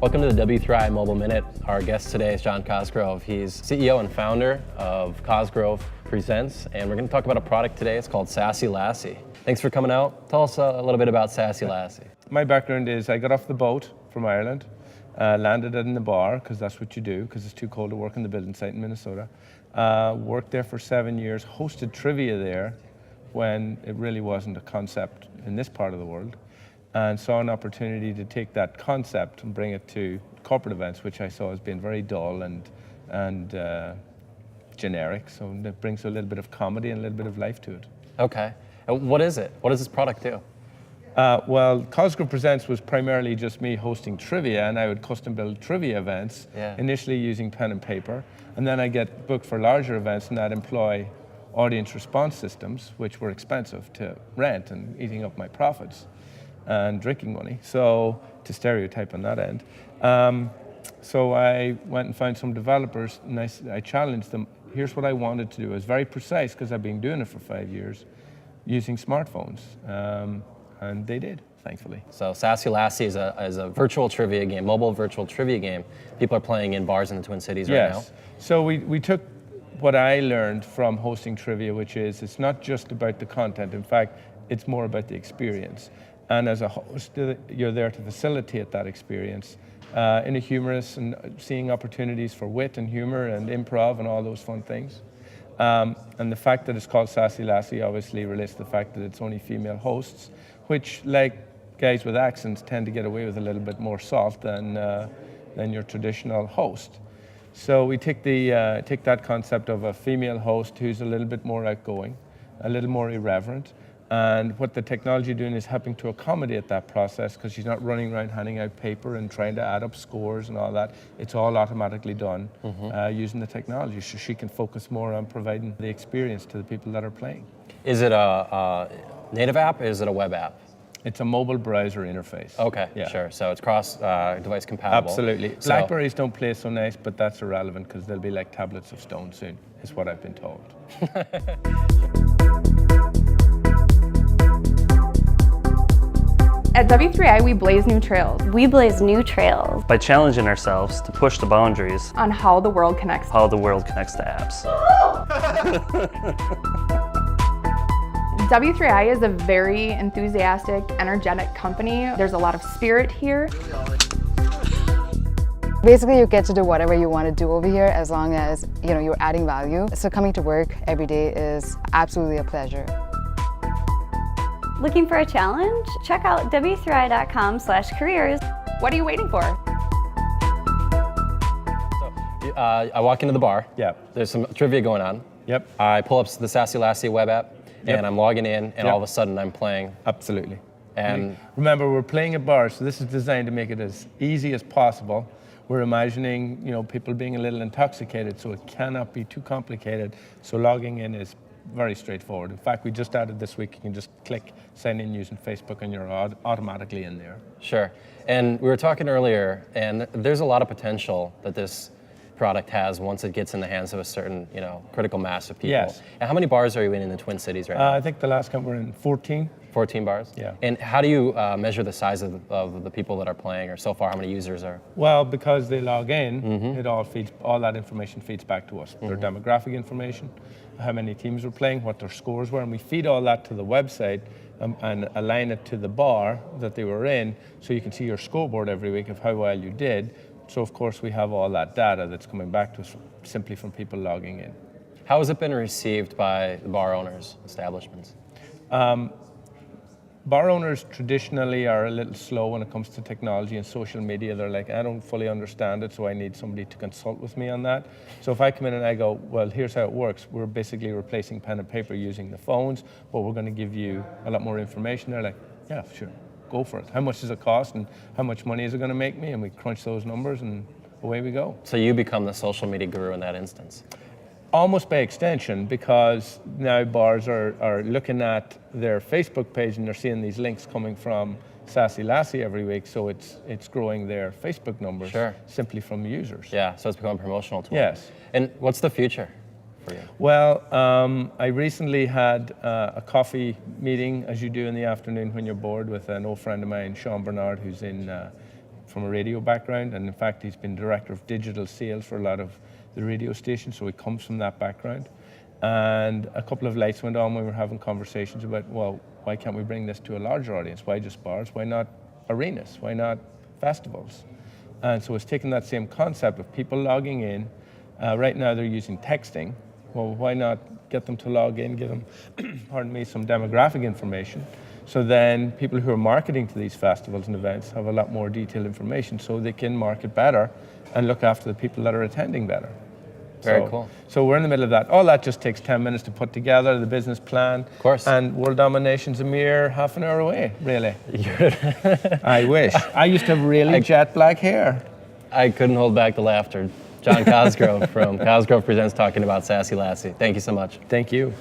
Welcome to the W3I Mobile Minute. Our guest today is John Cosgrove. He's CEO and founder of Cosgrove Presents, and we're going to talk about a product today. It's called Sassy Lassy. Thanks for coming out. Tell us a little bit about Sassy Lassy. My background is I got off the boat from Ireland, landed in the bar, because that's what you do, because it's too cold to work in the building site in Minnesota. Worked there for 7 years, hosted trivia there when it really wasn't a concept in this part of the world, and saw an opportunity to take that concept and bring it to corporate events, which I saw as being very dull and generic. So it brings a little bit of comedy and a little bit of life to it. Okay. And what is it? What does this product do? Well, Cosgrove Presents was primarily just me hosting trivia, and I would custom build trivia events, initially using pen and paper. And then I get booked for larger events, and I'd employ audience response systems, which were expensive to rent and eating up my profits and drinking money, so to stereotype on that end. So I went and found some developers, and I challenged them. Here's what I wanted to do. It was very precise, because I've been doing it for 5 years, using smartphones, and they did, thankfully. So Sassy Lassy is a virtual trivia game, mobile virtual trivia game. People are playing in bars in the Twin Cities right now. So we took what I learned from hosting trivia, which is it's not just about the content. In fact, it's more about the experience. And as a host, you're there to facilitate that experience in a humorous and seeing opportunities for wit and humor and improv and all those fun things. And the fact that it's called Sassy Lassy obviously relates to the fact that it's only female hosts, which, like guys with accents, tend to get away with a little bit more salt than your traditional host. So we take that concept of a female host who's a little bit more outgoing, a little more irreverent, and what the technology doing is helping to accommodate that process, because she's not running around handing out paper and trying to add up scores and all that. It's all automatically done using the technology, so she can focus more on providing the experience to the people that are playing. Is it a native app or is it a web app? It's a mobile browser interface. Okay, sure. So it's cross-device compatible. Absolutely. Blackberries don't play so nice, but that's irrelevant, because they'll be like tablets of stone soon, is what I've been told. At W3I, we blaze new trails We blaze new trails by challenging ourselves to push the boundaries on how the world connects. to apps. W3I is a very enthusiastic, energetic company. There's a lot of spirit here. Basically, you get to do whatever you want to do over here, as long as you're adding value. So coming to work every day is absolutely a pleasure. Looking for a challenge? Check out w3i.com/careers. What are you waiting for? So, I walk into the bar. There's some trivia going on. I pull up the Sassy Lassy web app, and I'm logging in, and all of a sudden I'm playing. Absolutely. And remember, we're playing at bars, so this is designed to make it as easy as possible. We're imagining, people being a little intoxicated, so it cannot be too complicated. So logging in is very straightforward. In fact, we just added this week, you can just click sign in using Facebook, and you're automatically in there. Sure. And we were talking earlier, and there's a lot of potential that this product has once it gets in the hands of a certain, critical mass of people. Yes. And how many bars are you in the Twin Cities right now? I think the last count we're in 14. 14 bars? Yeah. And how do you measure the size of the people that are playing, or so far how many users are? Well, because they log in, all that information feeds back to us. Their demographic information, how many teams were playing, what their scores were, and we feed all that to the website and align it to the bar that they were in, so you can see your scoreboard every week of how well you did. So of course we have all that data that's coming back to us simply from people logging in. How has it been received by the bar owners, establishments? Bar owners traditionally are a little slow when it comes to technology and social media. They're like, I don't fully understand it, so I need somebody to consult with me on that. So if I come in and I go, well, here's how it works. We're basically replacing pen and paper using the phones, but we're going to give you a lot more information. They're like, yeah, sure, go for it. How much does it cost, and how much money is it going to make me? And we crunch those numbers, and away we go. So you become the social media guru in that instance? Almost by extension, because now bars are looking at their Facebook page and they're seeing these links coming from Sassy Lassy every week, so it's growing their Facebook numbers simply from users. Yeah, so it's become a promotional tool. Yes. And what's the future for you? Well, I recently had a coffee meeting, as you do in the afternoon when you're bored, with an old friend of mine, Sean Bernard, who's from a radio background, and in fact, he's been director of digital sales for a lot of the radio stations, so he comes from that background. And a couple of lights went on when we were having conversations about, well, why can't we bring this to a larger audience? Why just bars? Why not arenas? Why not festivals? And so it's taking that same concept of people logging in. Right now they're using texting. Well, why not get them to log in, give them, pardon me, some demographic information. So then people who are marketing to these festivals and events have a lot more detailed information so they can market better and look after the people that are attending better. Very cool. So we're in the middle of that. All that just takes 10 minutes to put together, the business plan. Of course. And world domination's a mere half an hour away, really. I wish. I used to have really jet black hair. I couldn't hold back the laughter. John Cosgrove from Cosgrove Presents talking about Sassy Lassy. Thank you so much. Thank you.